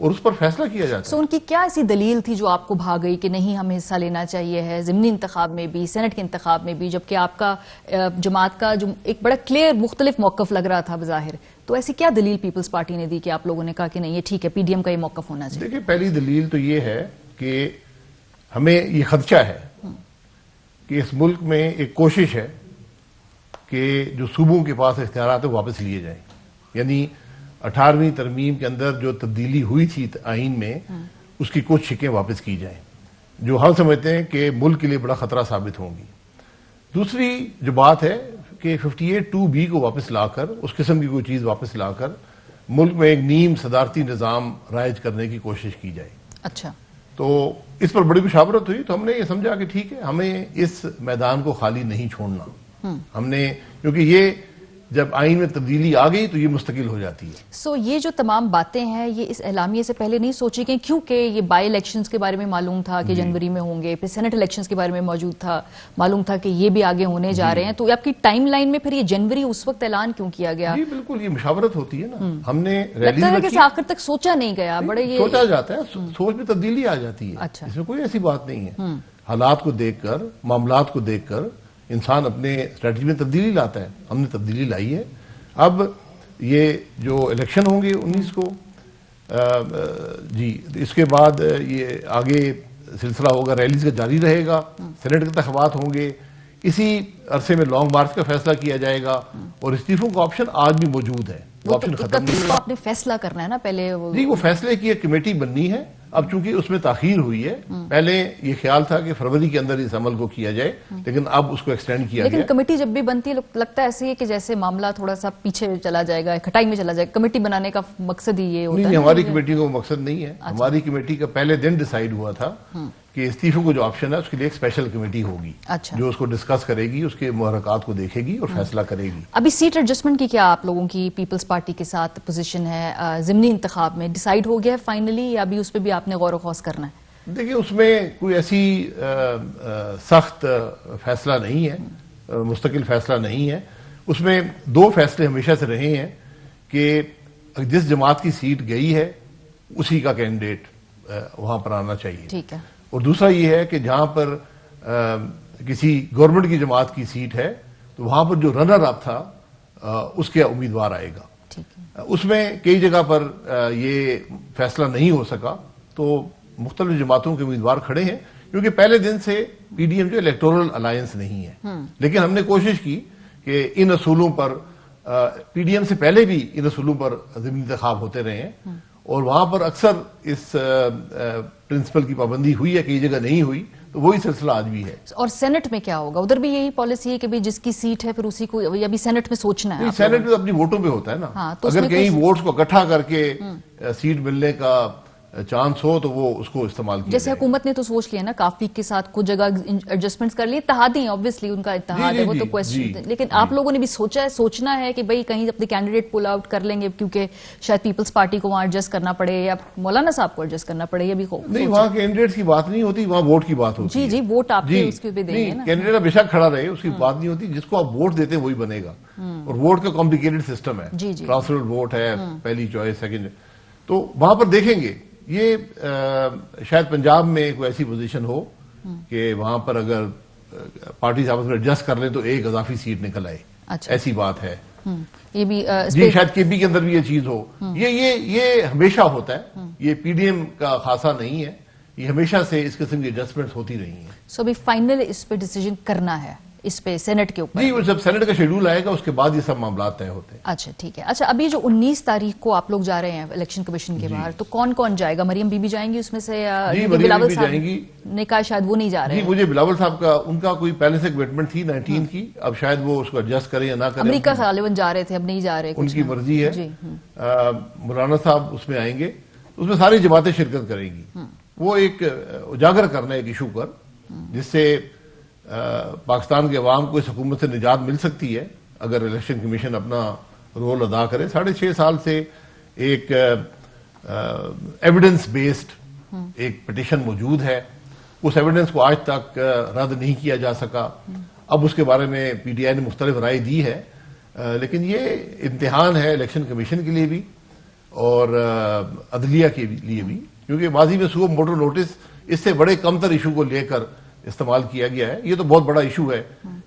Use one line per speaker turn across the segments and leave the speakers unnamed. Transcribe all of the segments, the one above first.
اور اس پر فیصلہ کیا جاتا ہے.
سو ان کی کیا ایسی دلیل تھی جو آپ کو بھا گئی کہ نہیں ہمیں حصہ لینا چاہیے ہے ضمنی انتخاب میں بھی سینٹ کے انتخاب میں بھی، جبکہ آپ کا جماعت کا جو ایک بڑا کلیئر مختلف موقف لگ رہا تھا بظاہر، تو ایسی کیا دلیل پیپلز پارٹی نے دی کہ آپ لوگوں نے کہا کہ نہیں یہ ٹھیک ہے پی ڈی ایم کا یہ موقف ہونا چاہیے؟
دیکھیں پہلی دلیل تو یہ ہے کہ ہمیں یہ خدشہ ہے کہ اس ملک میں ایک کوشش ہے کہ جو صوبوں کے پاس اختیارات ہیں واپس لیے جائیں. یعنی 18ویں ترمیم کے اندر جو تبدیلی ہوئی تھی آئین میں اس کی کچھ شکیں واپس کی جائیں جو ہم سمجھتے ہیں کہ ملک کے لیے بڑا خطرہ ثابت ہوں گی. دوسری جو بات ہے کہ 58(2)B کو واپس لا کر اس قسم کی کوئی چیز واپس لا کر ملک میں ایک نیم صدارتی نظام رائج کرنے کی کوشش کی جائے.
اچھا،
تو اس پر بڑی مشاورت ہوئی تو ہم نے یہ سمجھا کہ ٹھیک ہے ہمیں اس میدان کو خالی نہیں چھوڑنا. ہم نے کیونکہ یہ جب آئین میں تبدیلی آ گئی تو یہ مستقل ہو جاتی ہے.
سو یہ جو تمام باتیں ہیں یہ اس اعلامیے سے پہلے نہیں سوچی گئی کیونکہ یہ بائی الیکشنز کے بارے میں معلوم تھا کہ جنوری میں ہوں گے، پھر سینٹ الیکشنز کے بارے میں موجود تھا، معلوم تھا کہ یہ بھی آگے ہونے جا رہے ہیں، تو آپ کی ٹائم لائن میں پھر یہ جنوری اس وقت اعلان کیوں کیا گیا؟
جی بالکل یہ مشاورت ہوتی ہے نا. ہم نے
لگتا ہے کہ آخر تک سوچا نہیں گیا، بڑے یہ
سوچا جاتا ہے، سوچ میں تبدیلی آ جاتی ہے.
اچھا،
اس میں کوئی ایسی بات نہیں ہے. حالات کو دیکھ کر معاملات کو دیکھ کر انسان اپنے اسٹریٹجی میں تبدیلی لاتا ہے. ہم نے تبدیلی لائی ہے. اب یہ جو الیکشن ہوں گے 19 کو جی اس کے بعد یہ آگے سلسلہ ہوگا، ریلیز کا جاری رہے گا، سینٹ کے انتخابات ہوں گے، اسی عرصے میں لانگ مارچ کا فیصلہ کیا جائے گا اور استعفوں کا آپشن آج بھی موجود ہے. وہ آپشن ختم نہیں ہے.
آپ نے فیصلہ کرنا ہے نا پہلے.
جی وہ فیصلے کی ایک کمیٹی بننی ہے. اب چونکہ اس میں تاخیر ہوئی ہے، پہلے یہ خیال تھا کہ فروری کے اندر اس عمل کو کیا جائے لیکن اب اس کو ایکسٹینڈ کیا گیا.
لیکن کمیٹی جب بھی بنتی ہے لگتا ہے ایسے ہی کہ جیسے معاملہ تھوڑا سا پیچھے چلا جائے گا، کھٹائی میں چلا جائے گا. کمیٹی بنانے کا مقصد ہی یہ ہوتا ہے.
نہیں ہماری کمیٹی کا مقصد نہیں ہے. ہماری کمیٹی کا پہلے دن ڈیسائیڈ ہوا تھا کہ استعفوں کو جو آپشن ہے اس کے لیے ایک اسپیشل کمیٹی ہوگی جو اس کو ڈسکس کرے گی، اس کے محرکات کو دیکھے گی اور فیصلہ کرے گی.
ابھی سیٹ ایڈجسٹمنٹ کی کیا آپ لوگوں کی پیپلز پارٹی کے ساتھ پوزیشن ہے؟ ضمنی انتخاب میں ڈیسائیڈ ہو گیا ہے فائنلی یا ابھی اس پہ بھی آپ نے غور و خوض کرنا ہے؟
دیکھیں اس میں کوئی ایسی سخت فیصلہ نہیں ہے، مستقل فیصلہ نہیں ہے. اس میں دو فیصلے ہمیشہ سے رہے ہیں کہ جس جماعت کی سیٹ گئی ہے اسی کا کینڈیڈیٹ وہاں پر آنا چاہیے.
ٹھیک ہے.
اور دوسرا یہ ہے کہ جہاں پر کسی گورنمنٹ کی جماعت کی سیٹ ہے تو وہاں پر جو رنر اپ تھا اس کے امیدوار آئے گا. اس میں کئی جگہ پر یہ فیصلہ نہیں ہو سکا تو مختلف جماعتوں کے امیدوار کھڑے ہیں کیونکہ پہلے دن سے پی ڈی ایم جو الیکٹورل الائنس نہیں ہے. لیکن ہم نے کوشش کی کہ ان اصولوں پر پی ڈی ایم سے پہلے بھی ان اصولوں پر ضمنی انتخاب ہوتے رہے ہیں اور وہاں پر اکثر اس پرنسپل کی پابندی ہوئی ہے، کئی جگہ نہیں ہوئی، تو وہی سلسلہ آج بھی ہے.
اور سینٹ میں کیا ہوگا؟ ادھر بھی یہی پالیسی ہے کہ جس کی سیٹ ہے پھر اسی کو یا بھی سینٹ میں سوچنا ہے؟
سینٹ میں اپنی ووٹوں پہ ہوتا ہے نا. اگر کہیں ووٹس کو اکٹھا کر کے سیٹ ملنے کا چانس ہو تو وہ اس کو استعمال کیا
جیسے حکومت نے تو سوچ لیا نا کافی کے ساتھ کچھ جگہ ایڈجسٹمنٹس کر لیے. اتحادی obviously ان کا اتحاد ہے وہ تو کوشچن، لیکن آپ لوگوں نے بھی سوچنا ہے کہ بھئی کہیں اپنے کینڈیڈیٹ پول آؤٹ کر لیں گے کیونکہ شاید پیپلز پارٹی کو وہاں ایڈجسٹ کرنا پڑے یا مولانا صاحب کو ایڈجسٹ کرنا پڑے. یہ بھی
نہیں، وہاں کینڈیڈیٹس کی بات نہیں ہوتی، وہاں ووٹ کی بات ہوتی ہے.
جی ووٹ آپ کے اس کے بھی دیں گے نا.
کینڈیڈیٹ بے شک کھڑا رہے، اس کی بات نہیں ہوتی. جس کو آپ ووٹ دیتے ہیں وہی بنے گا. اور ووٹ کا کمپلیکیٹڈ سسٹم ہے، ٹرانسفر ووٹ ہے، پہلی چوائس سیکنڈ. تو وہاں پر دیکھیں گے یہ شاید پنجاب میں کوئی ایسی پوزیشن ہو کہ وہاں پر اگر پارٹیز آپس میں ایڈجسٹ کر لیں تو ایک اضافی سیٹ نکل آئے. ایسی بات ہے.
یہ بھی
جی شاید کے پی کے اندر بھی یہ چیز ہو. یہ ہمیشہ ہوتا ہے، یہ پی ڈی ایم کا خاصا نہیں ہے، یہ ہمیشہ سے اس قسم کی ایڈجسٹمنٹ ہوتی رہی ہیں.
سو ابھی فائنل اس پہ ڈیسیجن کرنا ہے اس پہ سینٹ کے اوپر؟
جی جب سینٹ کا شیڈول آئے گا اس کے بعد یہ سب معاملات طے ہوتے ہیں.
اچھا ٹھیک ہے. اچھا ابھی جو 19 تاریخ کو آپ لوگ جا رہے ہیں الیکشن کمیشن کے باہر، تو کون کون جائے گا؟ مریم بی بی جائیں گی اس میں سے یا بلاول صاحب نے کہا شاید وہ نہیں جا رہے ہیں؟
جی مجھے بلاول صاحب کا ان کا کوئی پہلے سے کمٹمنٹ تھی 19 کی، اب شاید وہ اس کو ایڈجسٹ کریں یا نہ کریں.
امریکہ غالباً جا رہے تھے، اب نہیں جا رہے،
ان کی مرضی ہے. مولانا صاحب اس میں آئیں گے، اس میں ساری جماعتیں شرکت کریں گی. وہ ایک اجاگر کرنا ہے ایک ایشو پر جس سے پاکستان کے عوام کو اس حکومت سے نجات مل سکتی ہے اگر الیکشن کمیشن اپنا رول ادا کرے. 6.5 سال سے ایک ایویڈنس بیسڈ ایک پٹیشن موجود ہے، اس ایویڈنس کو آج تک رد نہیں کیا جا سکا. اب اس کے بارے میں پی ڈی آئی نے مختلف رائے دی ہے، لیکن یہ امتحان ہے الیکشن کمیشن کے لیے بھی اور عدلیہ کے لیے بھی، کیونکہ ماضی میں سو موٹو نوٹس اس سے بڑے کم تر ایشو کو لے کر استعمال کیا گیا ہے. یہ تو بہت بڑا ایشو ہے.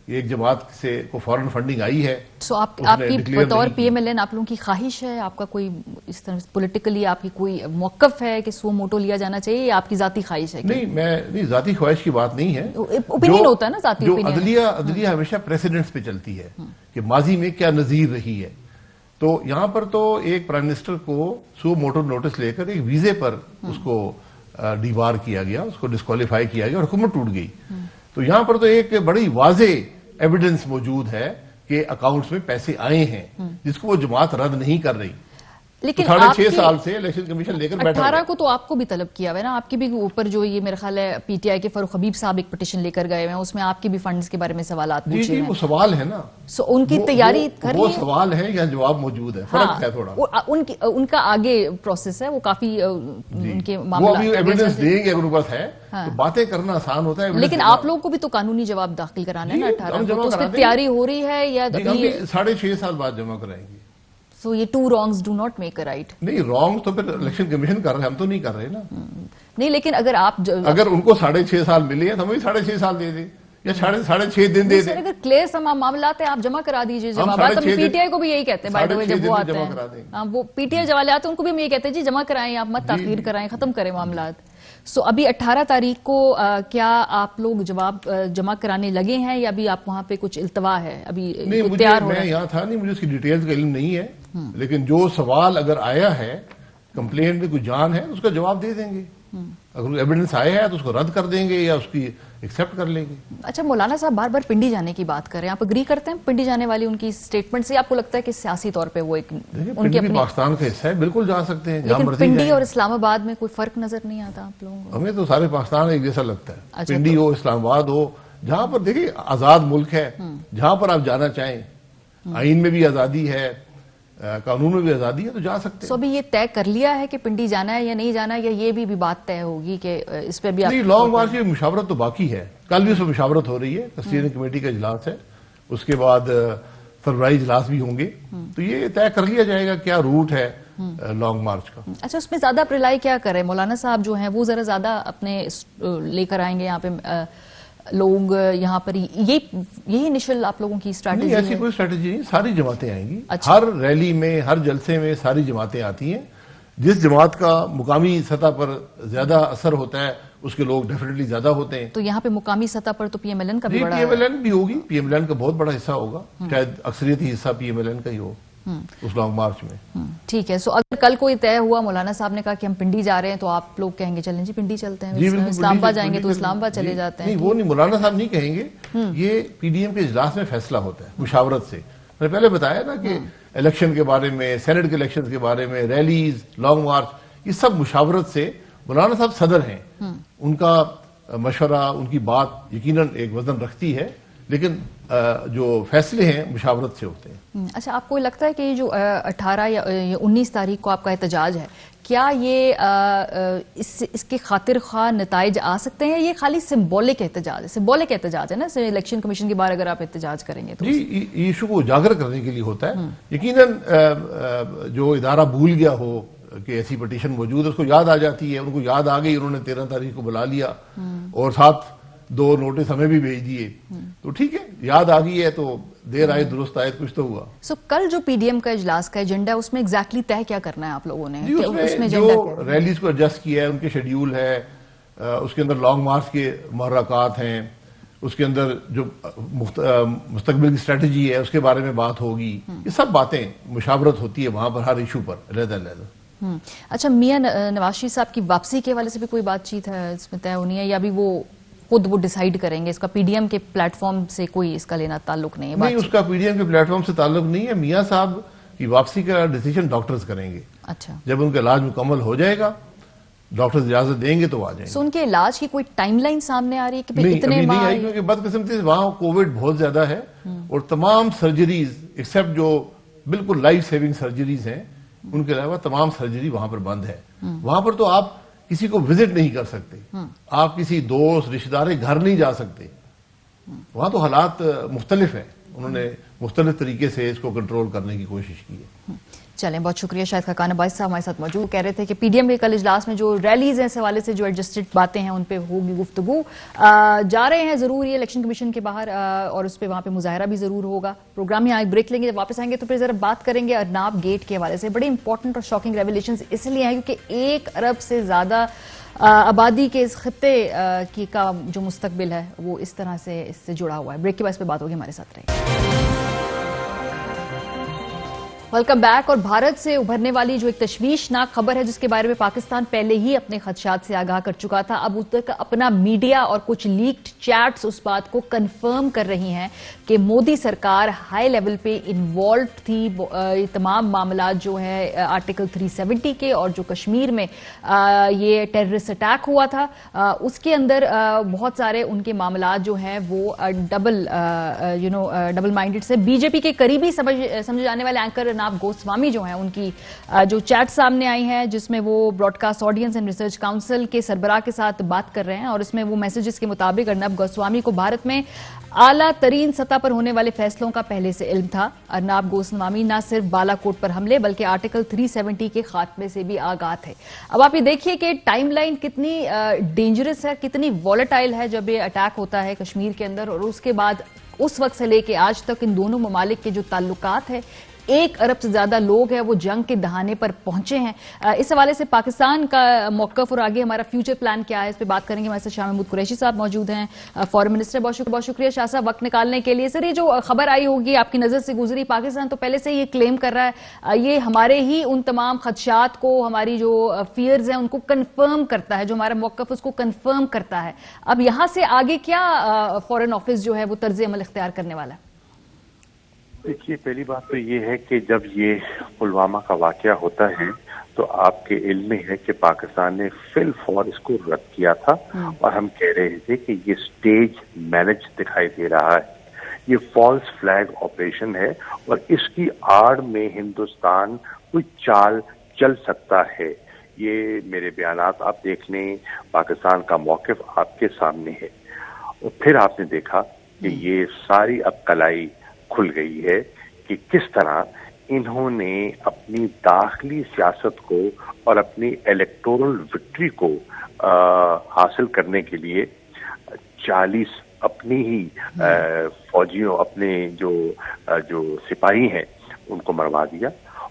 ایک جماعت سے کو فورن فنڈنگ آئی ہے.
سو آپ کی بطور پی ایم ایل این آپ لوگوں کی خواہش ہے، آپ کا کوئی اس طرح پولیٹیکلی آپ کی کوئی موقف ہے کہ سو موٹو لیا جانا چاہیے، یا آپ کی ذاتی خواہش ہے؟
نہیں، ذاتی خواہش کی بات نہیں ہے.
اوپینین ہوتا ہے نا ذاتی
جو
اوپینین.
عدلیہ ہمیشہ پریسیڈنٹس پہ چلتی ہے کہ ماضی میں کیا نظیر رہی ہے. تو یہاں پر تو ایک پرائم منسٹر کو سو موٹو نوٹس لے کر ایک ویزے پر اس کو ڈیبار کیا گیا، اس کو ڈسکوالیفائی کیا گیا اور حکومت ٹوٹ گئی. تو یہاں پر تو ایک بڑی واضح ایویڈنس موجود ہے کہ اکاؤنٹس میں پیسے آئے ہیں، جس کو وہ جماعت رد نہیں کر رہی.
لیکن
6.5 سال سے الیکشن کمیشن لے کر بیٹھا
18 کو تو آپ کو بھی طلب کیا ہوا ہے نا، آپ کے بھی اوپر جو یہ میرا خیال ہے پی ٹی آئی کے فاروق حبیب صاحب ایک پٹیشن لے کر گئے ہوئے ہیں، اس میں آپ کے بھی فنڈز کے بارے میں سوالات پوچھے ہیں.
وہ سوال ہے نا،
سو ان کی تیاری کر
وہ سوال ہے یا جواب موجود ہے، فرق ہے تھوڑا.
ان کا آگے پروسیس ہے، وہ کافی ان کے
وہ
معاملات
ابھی ایویڈنس دیں گے اگر ان کے پاس ہے تو باتیں کرنا آسان ہوتا ہے.
لیکن آپ لوگوں کو بھی تو قانونی جواب داخل کرانا ہے نا 18 کو، تو اس کی تیاری ہو رہی ہے یا
6.5 سال بعد جمع کرائیں گے.
سو یہ 2 wrongs do not make a right.
نہیں، رانگ تو پھر الیکشن کمیشن کر رہے ہیں، ہم تو نہیں کر رہے نا.
نہیں، لیکن اگر آپ
اگر ان کو 6.5 سال ملے ہیں تو ہمیں 6.5 سال دے دیں یا 6.5 دن دے دیں.
اگر کلیئر معاملات ہیں آپ جمع کرا دیجئے جوابات. ہم پی ٹی آئی کو بھی یہی کہتے ہیں بائی دا وے، جب وہ آتے ہیں وہ پی ٹی آئی والے آتے ہیں ان کو بھی ہم یہ کہتے ہیں جی جمع کرائیں، آپ مت تاخیر کرائیں، ختم کریں معاملات. سو ابھی 18 تاریخ کو کیا آپ لوگ جواب جمع کرانے لگے ہیں یا ابھی آپ وہاں پہ کچھ التوا ہے؟ ابھی تیار ہو رہا ہے؟
میں یہاں تھا نہیں، مجھے اس کی ڈیٹیلز کا علم نہیں ہے، لیکن جو سوال اگر آیا ہے، کمپلینٹ میں کوئی جان ہے، اس کا جواب دے دیں گے. اگر ایویڈنس آیا ہے تو اس کو رد کر دیں گے یا اس کی ایکسپٹ کر لیں گے.
اچھا، مولانا صاحب بار بار پنڈی جانے کی بات کر رہے ہیں، آپ اگری کرتے ہیں پنڈی جانے والی ان کی سٹیٹمنٹ سے؟ آپ کو لگتا ہے کہ سیاسی طور پہ وہ ایک ان کے
پاکستان کا حصہ ہے، بالکل جا سکتے ہیں،
لیکن پنڈی اور اسلام آباد میں کوئی فرق نظر نہیں آتا آپ لوگوں کو؟
ہمیں تو سارے پاکستان ایک جیسا لگتا ہے. پنڈی ہو، اسلام آباد ہو، جہاں پر دیکھیں آزاد ملک ہے، جہاں پر آپ جانا چاہیں، آئین میں بھی آزادی ہے، قانون میں بھی آزادی ہے، تو جا سکتے ہیں.
سو ابھی یہ طے کر لیا ہے کہ پنڈی جانا ہے یا نہیں جانا ہے، یا یہ بھی بات طے ہوگی کہ اس پہ بھی؟
نہیں، لانگ مارچ کی مشاورت تو باقی ہے، کل بھی اس میں مشاورت ہو رہی ہے، اسٹیئرنگ کمیٹی کا اجلاس ہے، اس کے بعد فروری اجلاس بھی ہوں گے، تو یہ طے کر لیا جائے گا کیا روٹ ہے لانگ مارچ کا.
اچھا، اس میں زیادہ اپریلائی کیا کریں مولانا صاحب جو ہیں وہ ذرا زیادہ اپنے لے کر آئیں گے یہاں پہ لوگ یہاں پر یہی انیشل آپ لوگوں کی اسٹریٹجی؟
نہیں، ایسی کوئی اسٹریٹجی نہیں، ساری جماعتیں آئیں گی. ہر ریلی میں، ہر جلسے میں ساری جماعتیں آتی ہیں. جس جماعت کا مقامی سطح پر زیادہ اثر ہوتا ہے اس کے لوگ ڈیفینیٹلی زیادہ ہوتے ہیں.
تو یہاں پہ مقامی سطح پر تو پی ایم ایل این کا بھی بڑا،
پی ایم ایل این بھی ہوگی، پی ایم ایل این کا بہت بڑا حصہ ہوگا، شاید اکثریتی حصہ پی ایم ایل این کا ہی ہو اس لانگ مارچ میں.
ٹھیک ہے. سو اگر کل کوئی طے ہوا، مولانا صاحب نے کہا کہ ہم پنڈی جا رہے ہیں، تو آپ لوگ کہیں گے چلیں جی پنڈی چلتے ہیں، اسلام آباد جائیں گے تو اسلام آباد چلے جاتے ہیں؟
نہیں، وہ نہیں، مولانا صاحب نہیں کہیں گے، یہ پی ڈی ایم کے اجلاس میں فیصلہ ہوتا ہے مشاورت سے. میں نے پہلے بتایا نا کہ الیکشن کے بارے میں، سینٹ کے الیکشن کے بارے میں، ریلیز، لانگ مارچ، یہ سب مشاورت سے. مولانا صاحب صدر ہیں، ان کا مشورہ، ان کی بات یقیناً ایک وزن رکھتی ہے، لیکن جو فیصلے ہیں مشاورت سے ہوتے ہیں.
اچھا، آپ کو لگتا ہے کہ یہ جو 18 یا 19 تاریخ کو آپ کا احتجاج ہے، کیا یہ اس کے خاطر خواہ نتائج آ سکتے ہیں؟ یہ خالی سمبولک احتجاج ہے، سمبولک احتجاج ہے نا، الیکشن کمیشن کے باہر اگر آپ احتجاج کریں گے تو؟
جی، یہ ایشو کو اجاگر کرنے کے لیے ہوتا ہے. یقیناً جو ادارہ بھول گیا ہو کہ ایسی پٹیشن موجود ہے، اس کو یاد آ جاتی ہے. ان کو یاد آ گئی، انہوں نے 13 تاریخ کو بلا لیا اور ساتھ 2 نوٹس ہمیں بھی بھیج دیے. تو ٹھیک ہے، یاد آ گئی ہے تو دیر آئے درست آئے، کچھ تو ہوا.
سو کل جو پی ڈی ایم کا اجلاس کا ایجنڈا ہے، اس میں ایگزیکٹلی طے کیا کرنا ہے آپ لوگوں نے؟
اس میں جو ریلیز کو ایڈجسٹ کیا ہے، ان کے شیڈیول ہے، اس کے اندر لانگ مارچ کے محرکات ہیں، اس کے اندر جو مستقبل کی اسٹریٹجی ہے اس کے بارے میں بات ہوگی. یہ سب باتیں مشاورت ہوتی ہے وہاں پر، ہر ایشو پر علیحدہ.
اچھا، میاں نواز شریف صاحب کی واپسی کے حوالے سے بھی کوئی بات چیت ہے اس میں طے ہونی ہے، یا بھی وہ خود وہ ڈیسائیڈ کریں گے؟ اس کا پی ڈی ایم کے پلیٹ فارم سے کوئی اس کا لینا تعلق نہیں ہے؟
نہیں، اس کا پی ڈی ایم کے پلیٹ فارم سے تعلق نہیں ہے. میاں صاحب کی واپسی کا ڈیسیژن ڈاکٹرز کریں گے.
اچھا،
جب ان کا علاج مکمل ہو جائے گا، ڈاکٹرز اجازت دیں گے تو آ جائیں گے.
سو ان کے علاج کی کوئی ٹائم لائن سامنے آ رہی ہے کہ
نہیں،
اتنے
ابھی نہیں
ماہ؟
آئی، کیونکہ بدقسمتی سے وہاں کووڈ بہت زیادہ ہے اور تمام سرجریز ایکسیپٹ جو بالکل لائف سیونگ سرجریز ہیں ان کے علاوہ تمام سرجری وہاں پر بند ہے. وہاں پر تو آپ کسی کو وزٹ نہیں کر سکتے، آپ کسی دوست رشتہ دار کے گھر نہیں جا سکتے. وہاں تو حالات مختلف ہیں. انہوں نے مختلف طریقے سے اس کو کنٹرول کرنے کی کوشش کی ہے.
چلیں، بہت شکریہ. شاہد خاقان عباسی صاحب ہمارے ساتھ موجود کہہ رہے تھے کہ پی ڈی ایم کے کل اجلاس میں جو ریلیز ہیں اس حوالے سے جو ایڈجسٹڈ باتیں ہیں ان پہ ہوگی گفتگو. جا رہے ہیں ضرور یہ الیکشن کمیشن کے باہر اور اس پہ وہاں پہ مظاہرہ بھی ضرور ہوگا. پروگرام میں ایک بریک لیں گے، جب واپس آئیں گے تو پھر ذرا بات کریں گے ارناب گیٹ کے حوالے سے. بڑے امپورٹنٹ اور شاکنگ ریولیشنز اس لیے ہیں کیونکہ 1 ارب سے زیادہ آبادی کے اس خطے کی کا جو مستقبل ہے وہ اس طرح سے اس سے جڑا ہوا ہے. بریک کے بعد اس پہ بات ہوگی، ہمارے ساتھ رہیں. Welcome back. اور بھارت سے ابھرنے والی جو ایک تشویشناک خبر ہے جس کے بارے میں پاکستان پہلے ہی اپنے خدشات سے آگاہ کر چکا تھا، اب تک اپنا میڈیا اور کچھ لیکڈ چیٹس اس بات کو کنفرم کر رہی ہیں کہ مودی سرکار ہائی لیول پہ انوالوڈ تھی. یہ تمام معاملات جو ہے آرٹیکل 370 کے اور جو کشمیر میں یہ ٹیررسٹ اٹیک ہوا تھا اس کے اندر بہت سارے ان کے معاملات جو ہیں وہ ڈبل مائنڈڈ سے. بی جے پی کے قریبی سمجھے جانے والے اینکر ارناب گوسوامی جو ہیں ان کی جو چیٹ سامنے آئی ہے جس میں وہ broadcast audience and research council کے سربراہ کے ساتھ بات کر رہے ہیں اور اس میں وہ میسیجز کے مطابق ارناب گوسوامی کو بھارت میں اعلیٰ ترین سطح پر ہونے والے فیصلوں کا پہلے سے علم تھا. ارناب گوسوامی نہ صرف بالا کوٹ پر حملے بلکہ آرٹیکل 370 کے خاتمے سے بھی آگاہ تھے. اب آپ یہ دیکھیے کہ ٹائم لائن کتنی ڈینجرس ہے، کتنی والیٹائل ہے جب یہ اٹیک ہوتا ہے کشمیر کے اندر، اور اس کے بعد اس وقت سے لے کے آج تک ان دونوں ممالک کے جو تعلقات ہیں 1 ارب سے زیادہ لوگ ہیں وہ جنگ کے دہانے پر پہنچے ہیں. اس حوالے سے پاکستان کا موقف اور آگے ہمارا فیوچر پلان کیا ہے اس پہ بات کریں گے. ہمارے ساتھ شاہ محمود قریشی صاحب موجود ہیں، فارن منسٹر. بہت شکریہ شاہ صاحب وقت نکالنے کے لیے. سر، یہ جو خبر آئی ہوگی آپ کی نظر سے گزری، پاکستان تو پہلے سے یہ کلیم کر رہا ہے یہ ہمارے ہی ان تمام خدشات کو، ہماری جو فیئرز ہیں ان کو کنفرم کرتا ہے، جو ہمارا موقف اس کو کنفرم کرتا ہے. اب یہاں سے آگے کیا فارن آفس جو ہے وہ طرز عمل اختیار کرنے والا ہے؟
دیکھیے، پہلی بات تو یہ ہے کہ جب یہ پلوامہ کا واقعہ ہوتا ہے تو آپ کے علم میں ہے کہ پاکستان نے فی الفور اس کو رد کیا تھا اور ہم کہہ رہے تھے کہ یہ سٹیج مینج دکھائی دے رہا ہے، یہ فالس فلیگ آپریشن ہے اور اس کی آڑ میں ہندوستان کوئی چال چل سکتا ہے. یہ میرے بیانات آپ دیکھ لیں، پاکستان کا موقف آپ کے سامنے ہے. اور پھر آپ نے دیکھا کہ یہ ساری اب کلائی کھل گئی ہے کہ کس طرح انہوں نے اپنی داخلی سیاست کو اور اپنی الیکٹورل وکٹری کو حاصل کرنے کے لیے 40 اپنی ہی فوجیوں، اپنے جو سپاہی ہیں ان کو مروا دیا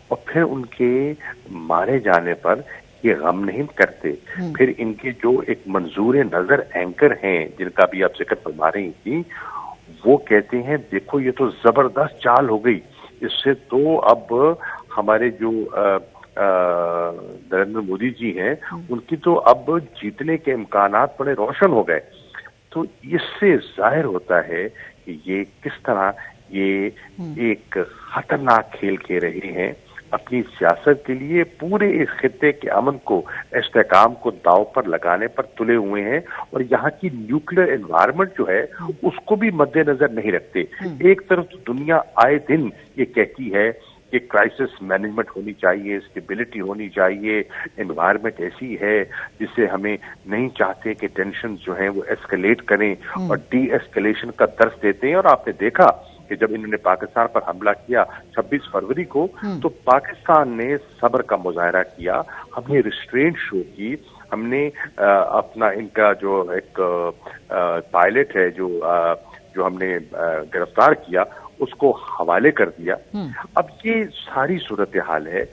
اور پھر ان کے مارے جانے پر یہ غم نہیں کرتے. پھر ان کے جو ایک منظور نظر اینکر ہیں جن کا بھی آپ ذکر فرما رہی تھی، وہ کہتے ہیں دیکھو یہ تو زبردست چال ہو گئی، اس سے تو اب ہمارے جو نریندر مودی جی ہیں ان کی تو اب جیتنے کے امکانات بڑے روشن ہو گئے. تو اس سے ظاہر ہوتا ہے کہ یہ کس طرح یہ ایک خطرناک کھیل کھیل رہے ہیں اپنی سیاست کے لیے. پورے اس خطے کے امن کو، استحکام کو داؤ پر لگانے پر تلے ہوئے ہیں اور یہاں کی نیوکلیر انوائرمنٹ جو ہے اس کو بھی مد نظر نہیں رکھتے. ایک طرف دنیا آئے دن یہ کہتی ہے کہ کرائسس مینجمنٹ ہونی چاہیے، اسٹیبلٹی ہونی چاہیے، انوائرمنٹ ایسی ہے جس سے ہمیں نہیں چاہتے کہ ٹینشن جو ہیں وہ ایسکلیٹ کریں اور ڈی ایسکلیشن کا درس دیتے ہیں. اور آپ نے دیکھا کہ جب انہوں نے پاکستان پر حملہ کیا 26 فروری کو تو پاکستان نے صبر کا مظاہرہ کیا، ہم نے ریسٹرینٹ شو کی، ہم نے اپنا ان کا جو ایک پائلٹ ہے جو ہم نے گرفتار کیا اس کو حوالے کر دیا. اب یہ ساری صورتحال ہے.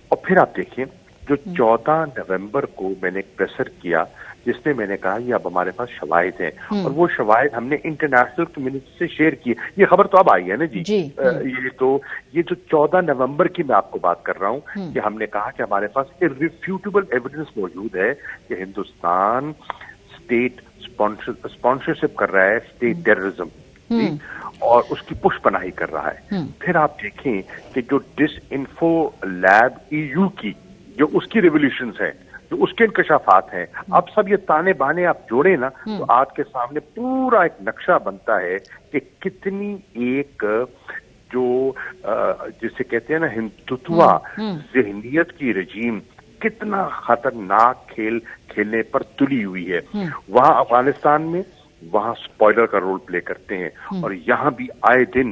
اور پھر آپ دیکھیں جو 14 نومبر کو میں نے ایک پریسر کیا جس میں نے کہا یہ اب ہمارے پاس شواہد ہیں اور وہ شواہد ہم نے انٹرنیشنل کمیونٹی سے شیئر کی. یہ خبر تو اب آئی ہے نا جی. یہ جو 14 نومبر کی میں آپ کو بات کر رہا ہوں کہ ہم نے کہا کہ ہمارے پاس irrefutable ایویڈنس موجود ہے کہ ہندوستان اسٹیٹ اسپانسرشپ کر رہا ہے اسٹیٹ ٹیررزم اور اس کی پش پناہی کر رہا ہے. پھر آپ دیکھیں کہ جو ڈس انفو لیب EU کی جو اس کی ریولیوشنز ہیں، جو اس کے انکشافات ہیں، اب سب یہ تانے بانے آپ جوڑیں نا تو آپ کے سامنے پورا ایک نقشہ بنتا ہے کہ کتنی ایک جو جسے کہتے ہیں نا ہندوتوا ذہنیت کی رجیم کتنا خطرناک کھیل کھیلنے پر تلی ہوئی ہے. وہاں افغانستان میں وہاں سپوائلر کا رول پلے کرتے ہیں اور یہاں بھی آئے دن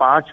5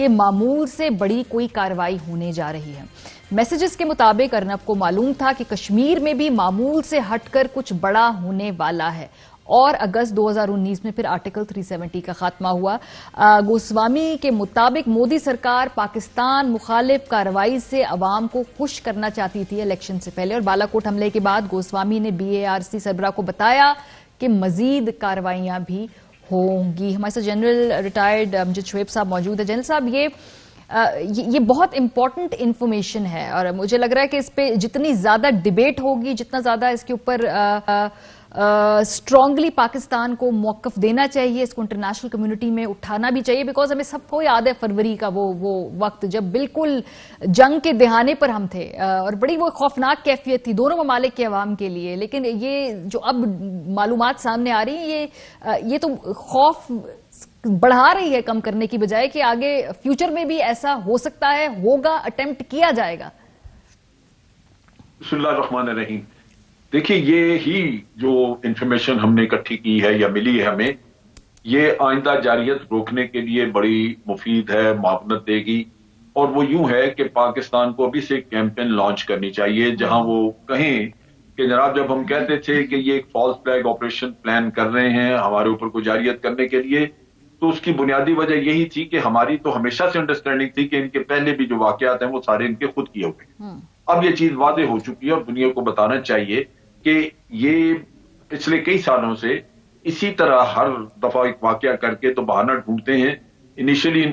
کہ معمول سے بڑی کوئی کارروائی ہونے جا رہی ہے. میسیجز کے مطابق ارنب کو معلوم تھا کہ کشمیر میں بھی معمول سے ہٹ کر کچھ بڑا ہونے والا ہے اور اگست 2019 میں پھر آرٹیکل 370 کا خاتمہ ہوا. گوسوامی کے مطابق مودی سرکار پاکستان مخالف کارروائی سے عوام کو خوش کرنا چاہتی تھی الیکشن سے پہلے, اور بالا کوٹ حملے کے بعد گوسوامی نے BARC سربراہ کو بتایا کہ مزید کارروائیاں بھی ہوں گی. ہمارے ساتھ جنرل ریٹائرڈ امجد شعیب صاحب موجود ہیں. جنرل صاحب, یہ بہت امپورٹنٹ انفارمیشن ہے اور مجھے لگ رہا ہے کہ اس پہ جتنی زیادہ ڈیبیٹ ہوگی, جتنا زیادہ اس کے اوپر اسٹرانگلی پاکستان کو موقف دینا چاہیے, اس کو انٹرنیشنل کمیونٹی میں اٹھانا بھی چاہیے, بیکاز ہمیں سب کو یاد ہے فروری کا وہ وقت جب بالکل جنگ کے دہانے پر ہم تھے اور بڑی وہ خوفناک کیفیت تھی دونوں ممالک کے عوام کے لیے. لیکن یہ جو اب معلومات سامنے آ رہی ہیں یہ تو خوف بڑھا رہی ہے کم کرنے کی بجائے, کہ آگے فیوچر میں بھی ایسا ہو سکتا ہے, ہوگا, اٹیمپٹ کیا جائے گا.
بسم اللہ الرحمن الرحیم. دیکھیے, یہ ہی جو انفارمیشن ہم نے اکٹھی کی ہے یا ملی ہے ہمیں, یہ آئندہ جارحیت روکنے کے لیے بڑی مفید ہے, معاونت دے گی. اور وہ یوں ہے کہ پاکستان کو ابھی سے ایک کیمپین لانچ کرنی چاہیے جہاں وہ کہیں کہ جناب جب ہم کہتے تھے کہ یہ ایک فالس فلیگ آپریشن پلان کر رہے ہیں ہمارے اوپر کو جارحیت کرنے کے لیے, تو اس کی بنیادی وجہ یہی تھی کہ ہماری تو ہمیشہ سے انڈرسٹینڈنگ تھی کہ ان کے پہلے بھی جو واقعات ہیں وہ سارے ان کے خود کیے ہوئے. اب یہ چیز واضح ہو چکی ہے اور دنیا کو بتانا چاہیے کہ یہ پچھلے کئی سالوں سے اسی طرح ہر دفعہ ایک واقعہ کر کے تو بہانہ ڈھونڈتے ہیں. انیشلی ان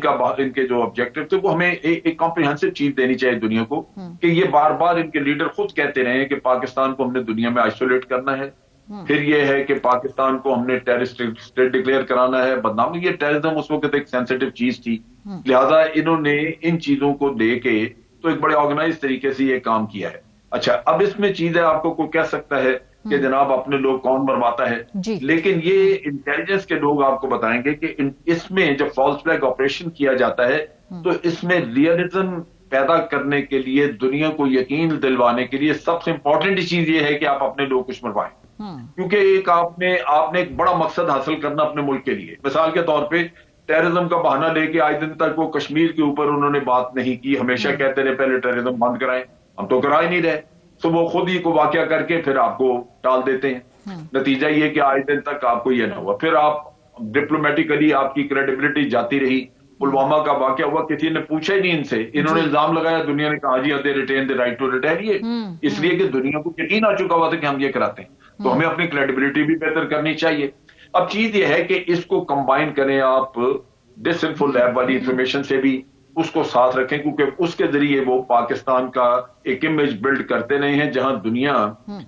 کے جو آبجیکٹو تھے وہ ہمیں ایک کمپریہنسو چیز دینی چاہیے دنیا کو, کہ یہ بار بار ان کے لیڈر خود کہتے رہے ہیں کہ پاکستان کو ہم نے دنیا میں آئسولیٹ کرنا ہے, پھر یہ ہے کہ پاکستان کو ہم نے ٹیررسٹ اسٹیٹ ڈکلیئر کرانا ہے, بدنامی. یہ ٹیررزم اس وقت ایک سینسیٹیو چیز تھی, لہذا انہوں نے ان چیزوں کو دے کے تو ایک بڑے آرگنائز طریقے سے یہ کام کیا ہے. اچھا, اب اس میں چیز ہے, آپ کو کوئی کہہ سکتا ہے کہ جناب اپنے لوگ کون مرواتا ہے, لیکن یہ انٹیلیجنس کے لوگ آپ کو بتائیں گے کہ اس میں جب فالس فلیگ آپریشن کیا جاتا ہے تو اس میں ریئلزم پیدا کرنے کے لیے, دنیا کو یقین دلوانے کے لیے سب سے امپورٹنٹ چیز یہ ہے کہ آپ اپنے لوگ کچھ مروائیں, کیونکہ ایک آپ نے ایک بڑا مقصد حاصل کرنا اپنے ملک کے لیے. مثال کے طور پہ ٹیررزم کا بہانہ لے کے آج دن تک وہ کشمیر کے اوپر انہوں نے بات نہیں کی, ہمیشہ کہتے رہے پہلے ٹیررزم بند کرائیں, ہم تو کرا ہی نہیں رہے, تو وہ خود ہی کو واقعہ کر کے پھر آپ کو ٹال دیتے ہیں. نتیجہ یہ کہ آج دن تک آپ کو یہ نہ ہوا, پھر آپ ڈپلومیٹیکلی آپ کی کریڈیبلٹی جاتی رہی. پلوامہ کا واقعہ ہوا, کسی نے پوچھا ہی نہیں ان سے, انہوں نے الزام لگایا, دنیا نے کہا جی دے ریٹین دی رائٹ ٹو ریٹیلیٹ, اس لیے کہ دنیا کو یقین آ چکا ہوا تھا کہ ہم یہ کراتے ہیں, تو ہمیں اپنی کریڈیبلٹی بھی بہتر کرنی چاہیے. اب چیز یہ ہے کہ اس کو کمبائن کریں آپ ڈس انفو لیب والی انفارمیشن سے بھی, اس کو ساتھ رکھیں, کیونکہ اس کے ذریعے وہ پاکستان کا ایک امیج بلڈ کرتے رہے ہیں جہاں دنیا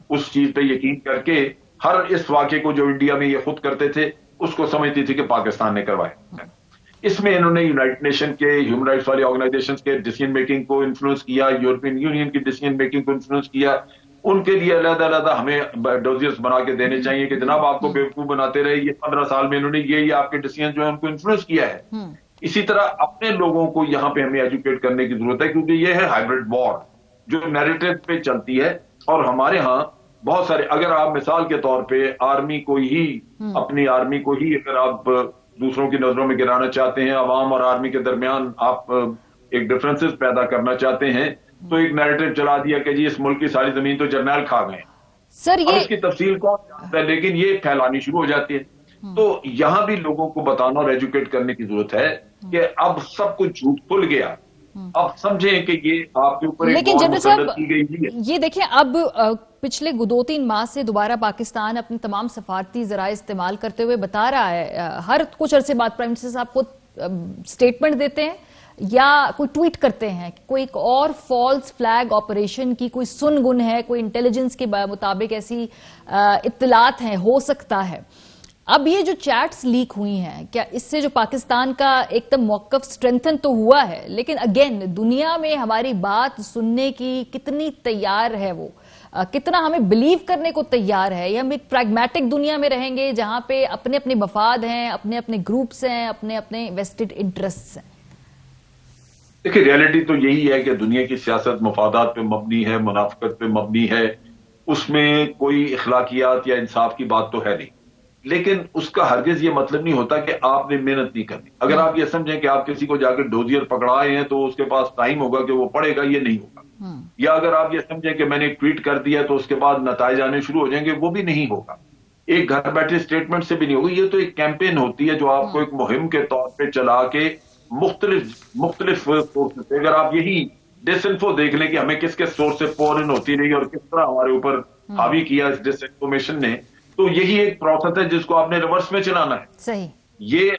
اس چیز پہ یقین کر کے ہر اس واقعے کو جو انڈیا میں یہ خود کرتے تھے اس کو سمجھتی تھی کہ پاکستان نے کروائے. اس میں انہوں نے یونائٹڈ نیشن کے ہیومن رائٹس والی آرگنائزیشن کے ڈیسیژن میکنگ کو انفلوئنس کیا, یورپین یونین کی ڈیسیژن میکنگ کو انفلوئنس کیا. ان کے لیے علیحدہ علیحدہ ہمیں ڈوزیئرز بنا کے دینے چاہیے کہ جناب آپ کو بیوقوف بناتے رہے, یہ 15 سال میں انہوں نے یہ آپ کے ڈیسیژن جو ہے ان کو انفلوئنس کیا ہے. اسی طرح اپنے لوگوں کو یہاں پہ ہمیں ایجوکیٹ کرنے کی ضرورت ہے, کیونکہ یہ ہے ہائبرڈ وار جو نیریٹو پہ چلتی ہے, اور ہمارے ہاں بہت سارے, اگر آپ مثال کے طور پہ آرمی کو ہی, اپنی آرمی کو ہی اگر آپ دوسروں کی نظروں میں گرانا چاہتے ہیں, عوام اور آرمی کے درمیان آپ ایک ڈفرینسز پیدا کرنا چاہتے ہیں, تو ایک نیریٹو چلا دیا کہ جی اس ملک کی ساری زمین تو جرنیل کھا گئے,
سر
اور اس کی تفصیل کون جانتا ہے, لیکن یہ پھیلانی شروع ہو جاتی ہے. تو یہاں بھی لوگوں کو بتانا اور ایجوکیٹ کرنے کی ضرورت ہے کہ اب سب کچھ جھوٹ کھل گیا, اب سمجھیں کہ یہ آپ کے اوپر
لیکن جنرل صاحب یہ دیکھیں, اب پچھلے 2-3 ماہ سے دوبارہ پاکستان اپنے تمام سفارتی ذرائع استعمال کرتے ہوئے بتا رہا ہے, ہر کچھ عرصے بعد پرائم منسٹر صاحب خود سٹیٹمنٹ دیتے ہیں یا کوئی ٹویٹ کرتے ہیں کہ کوئی ایک اور فالس فلیگ آپریشن کی کوئی سن گن ہے, کوئی انٹیلیجنس کے مطابق ایسی اطلاعات ہیں, ہو سکتا ہے. اب یہ جو چیٹس لیک ہوئی ہیں, کیا اس سے جو پاکستان کا ایک دم موقف سٹرینتھن تو ہوا ہے, لیکن اگین دنیا میں ہماری بات سننے کی کتنی تیار ہے, وہ کتنا ہمیں بلیو کرنے کو تیار ہے, یا ہم ایک پریگمیٹک دنیا میں رہیں گے جہاں پہ اپنے اپنے مفاد ہیں, اپنے اپنے گروپس ہیں, اپنے اپنے ویسٹڈ انٹرسٹس ہیں.
دیکھیں ریالٹی تو یہی ہے کہ دنیا کی سیاست مفادات پہ مبنی ہے, منافقت پہ مبنی ہے, اس میں کوئی اخلاقیات یا انصاف کی بات تو ہے نہیں. لیکن اس کا ہرگز یہ مطلب نہیں ہوتا کہ آپ نے محنت نہیں کرنی. اگر آپ یہ سمجھیں کہ آپ کسی کو جا کے ڈوزیئر پکڑائے ہیں تو اس کے پاس ٹائم ہوگا کہ وہ پڑھے گا, یہ نہیں ہوگا. یا اگر آپ یہ سمجھیں کہ میں نے ٹویٹ کر دیا تو اس کے بعد نتائج آنے شروع ہو جائیں گے, وہ بھی نہیں ہوگا. ایک گھر بیٹھے اسٹیٹمنٹ سے بھی نہیں ہوگی. یہ تو ایک کیمپین ہوتی ہے جو آپ کو ایک مہم کے طور پہ چلا کے مختلف سورسز سے, اگر آپ یہی ڈس انفو دیکھ لیں کہ ہمیں کس کس سورس سے پور ان ہوتی رہی اور کس طرح ہمارے اوپر حاوی کیا اس ڈس انفارمیشن نے, تو یہی ایک پروسیس ہے جس کو آپ نے ریورس میں چلانا ہے.
صحیح.
یہ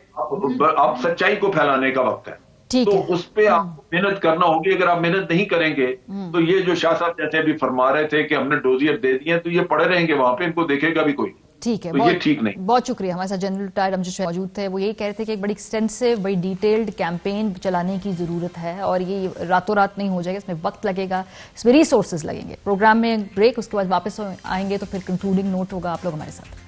اب سچائی کو پھیلانے کا وقت ہے, تو اس پہ آپ کو محنت کرنا ہوگی. اگر آپ محنت نہیں کریں گے تو یہ جو شاہ صاحب جیسے ابھی فرما رہے تھے کہ ہم نے ڈوزیئر دے دیے تو یہ پڑے رہیں گے وہاں پہ, ان کو دیکھے گا بھی کوئی.
ٹھیک ہے,
یہ ٹھیک نہیں.
بہت شکریہ. ہمارے ساتھ جنرل ریٹائرڈ امجد موجود تھے. وہ یہی کہہ رہے تھے کہ ایک بڑی ایکسٹینسو, بڑی ڈیٹیلڈ کیمپین چلانے کی ضرورت ہے اور یہ راتوں رات نہیں ہو جائے گا, اس میں وقت لگے گا, اس میں ریسورسز لگیں گے. پروگرام میں بریک, اس کے بعد واپس آئیں گے تو پھر کنکلوڈنگ نوٹ ہوگا. آپ لوگ ہمارے ساتھ.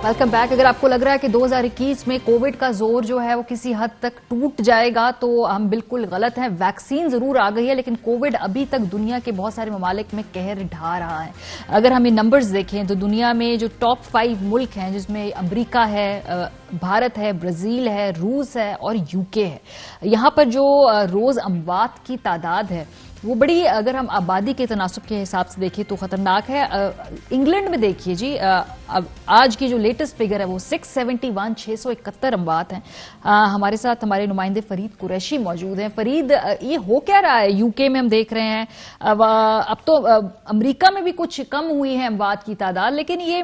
Welcome back. اگر آپ کو لگ رہا ہے کہ 2021 میں کووڈ کا زور جو ہے وہ کسی حد تک ٹوٹ جائے گا تو ہم بالکل غلط ہیں. ویکسین ضرور آ گئی ہے لیکن کووڈ ابھی تک دنیا کے بہت سارے ممالک میں قہر ڈھا رہا ہے. اگر ہم یہ نمبرز دیکھیں تو دنیا میں جو ٹاپ 5 ملک ہیں جس میں امریکہ ہے, بھارت ہے, برازیل ہے, روس ہے اور UK ہے, یہاں پر جو روز اموات کی تعداد ہے وہ بڑی, اگر ہم آبادی کے تناسب کے حساب سے دیکھیں تو خطرناک ہے. انگلینڈ میں دیکھیے جی, آج کی جو لیٹسٹ فگر ہے وہ 671 671 اموات ہیں. ہمارے ساتھ ہمارے نمائندے فرید قریشی موجود ہیں. فرید, یہ ہو کیا رہا ہے UK میں؟ ہم دیکھ رہے ہیں اب تو امریکہ میں بھی کچھ کم ہوئی ہے اموات کی تعداد, لیکن یہ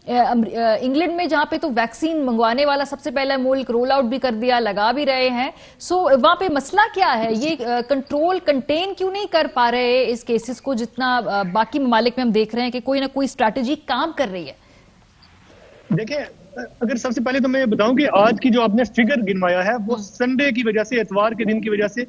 انگلینڈ میں جہاں پہ تو ویکسین منگوانے والا سب سے پہلا ملک, رول آؤٹ بھی کر دیا, لگا بھی رہے ہیں, سو وہاں پہ مسئلہ کیا ہے؟ یہ کنٹین کیوں نہیں کر پا رہے اس کیسز کو جتنا باقی ممالک میں ہم دیکھ رہے ہیں کہ کوئی نہ کوئی اسٹریٹجی کام کر رہی ہے؟
دیکھیں, اگر سب سے پہلے تو میں بتاؤں کہ آج کی جو آپ نے فگر گنوایا ہے وہ سنڈے کی وجہ سے, اتوار کے دن کی وجہ سے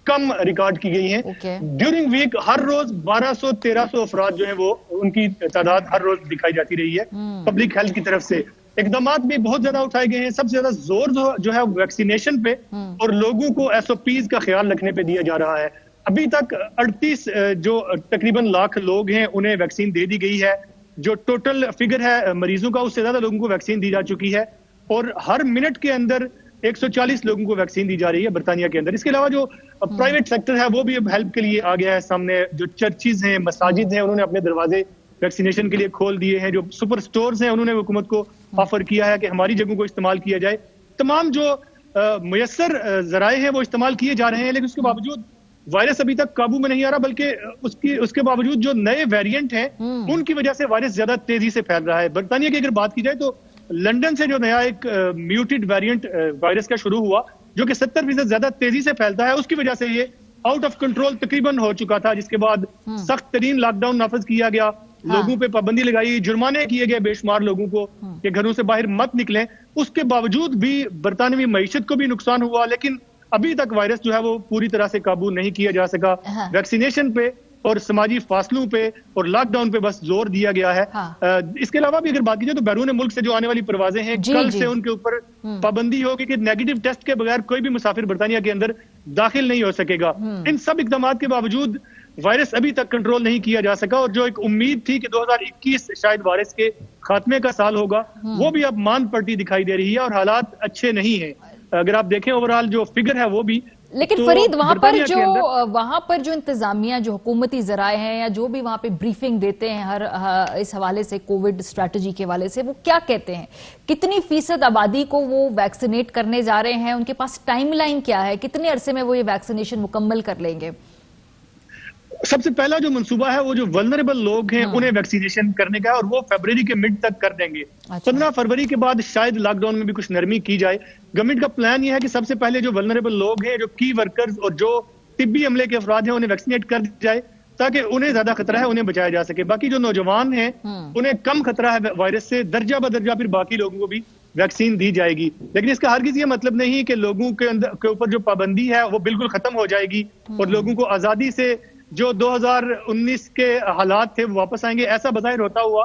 کم ریکارڈ کی گئی ہیں. ڈیورنگ ویک ہر روز 1200-1300 افراد جو ہیں وہ ان کی تعداد ہر روز دکھائی جاتی رہی ہے پبلک ہیلتھ کی طرف سے. اقدامات بھی بہت زیادہ اٹھائے گئے ہیں. سب سے زیادہ زور جو ہے ویکسینیشن پہ اور لوگوں کو SOPs کا خیال رکھنے پہ دیا جا رہا ہے. ابھی تک 38 جو تقریباً لاکھ لوگ ہیں انہیں ویکسین دے دی گئی ہے. جو ٹوٹل فگر ہے مریضوں کا اس سے زیادہ لوگوں کو ویکسین دی جا چکی ہے اور ہر منٹ کے اندر 140 لوگوں کو ویکسین دی جا رہی ہے برطانیہ کے اندر. اس کے علاوہ جو پرائیویٹ سیکٹر ہے وہ بھی اب ہیلپ کے لیے آ گیا ہے سامنے. جو چرچز ہیں, مساجد ہیں, انہوں نے اپنے دروازے ویکسینیشن کے لیے کھول دیے ہیں. جو سپر سٹورز ہیں انہوں نے حکومت کو آفر کیا ہے کہ ہماری جگہوں کو استعمال کیا جائے. تمام جو میسر ذرائع ہیں وہ استعمال کیے جا رہے ہیں, لیکن اس کے باوجود وائرس ابھی تک قابو میں نہیں آ رہا, بلکہ اس کے باوجود جو نئے ویریئنٹ ہیں ان کی وجہ سے وائرس زیادہ تیزی سے پھیل رہا ہے. برطانیہ کی اگر بات کی جائے تو لنڈن سے جو نیا ایک میوٹیڈ ویریئنٹ وائرس کا شروع ہوا جو کہ 70% زیادہ تیزی سے پھیلتا ہے, اس کی وجہ سے یہ آؤٹ آف کنٹرول تقریباً ہو چکا تھا, جس کے بعد سخت ترین لاک ڈاؤن نافذ کیا گیا, لوگوں پہ پابندی لگائی, جرمانے کیے گئے بے شمار لوگوں کو کہ گھروں سے باہر مت نکلیں. اس کے باوجود بھی برطانوی معیشت کو بھی نقصان ہوا, لیکن ابھی تک وائرس جو ہے وہ پوری طرح سے قابو نہیں کیا جا سکا. ویکسینیشن پہ اور سماجی فاصلوں پہ اور لاک ڈاؤن پہ بس زور دیا گیا ہے. اس کے علاوہ بھی اگر بات کی جائے تو بیرون ملک سے جو آنے والی پروازیں ہیں کل سے ان کے اوپر پابندی ہوگی کہ نیگیٹو ٹیسٹ کے بغیر کوئی بھی مسافر برطانیہ کے اندر داخل نہیں ہو سکے گا. ان سب اقدامات کے باوجود وائرس ابھی تک کنٹرول نہیں کیا جا سکا, اور جو ایک امید تھی کہ 2021 شاید وائرس کے خاتمے کا سال ہوگا وہ بھی اب مان پڑتی دکھائی دے رہی ہے اور حالات اچھے نہیں ہیں. اگر آپ دیکھیں اوورال جو فگر ہے وہ بھی.
لیکن فرید, وہاں پر جو انتظامیہ, جو حکومتی ذرائع ہیں یا جو بھی وہاں پہ بریفنگ دیتے ہیں ہر اس حوالے سے, کووڈ اسٹریٹجی کے حوالے سے, وہ کیا کہتے ہیں؟ کتنی فیصد آبادی کو وہ ویکسینیٹ کرنے جا رہے ہیں؟ ان کے پاس ٹائم لائن کیا ہے؟ کتنے عرصے میں وہ یہ ویکسینیشن مکمل کر لیں گے؟
سب سے پہلا جو منصوبہ ہے وہ جو ولنریبل لوگ ہیں انہیں ویکسینیشن کرنے کا ہے, اور وہ فروری کے مڈ تک کر دیں گے. 15 فروری کے بعد شاید لاک ڈاؤن میں بھی کچھ نرمی کی جائے. گورنمنٹ کا پلان یہ ہے کہ سب سے پہلے جو ولنریبل لوگ ہیں, جو کی ورکرز اور جو طبی عملے کے افراد ہیں, انہیں ویکسینیٹ کر جائے تاکہ انہیں زیادہ خطرہ ہے انہیں بچایا جا سکے. باقی جو نوجوان ہیں انہیں کم خطرہ ہے وائرس سے, درجہ بدرجہ پھر باقی لوگوں کو بھی ویکسین دی جائے گی. لیکن اس کا ہرگز یہ مطلب نہیں کہ لوگوں کے اوپر جو پابندی ہے وہ بالکل ختم ہو جائے گی اور لوگوں کو آزادی سے جو 2019 کے حالات تھے وہ واپس آئیں گے. ایسا بظاہر ہوتا ہوا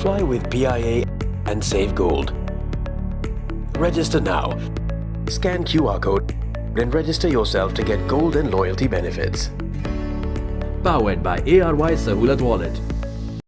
Fly with PIA and save gold. Register now. Scan QR code and register yourself to get gold and loyalty benefits.
Powered by ARY Sahulat Wallet.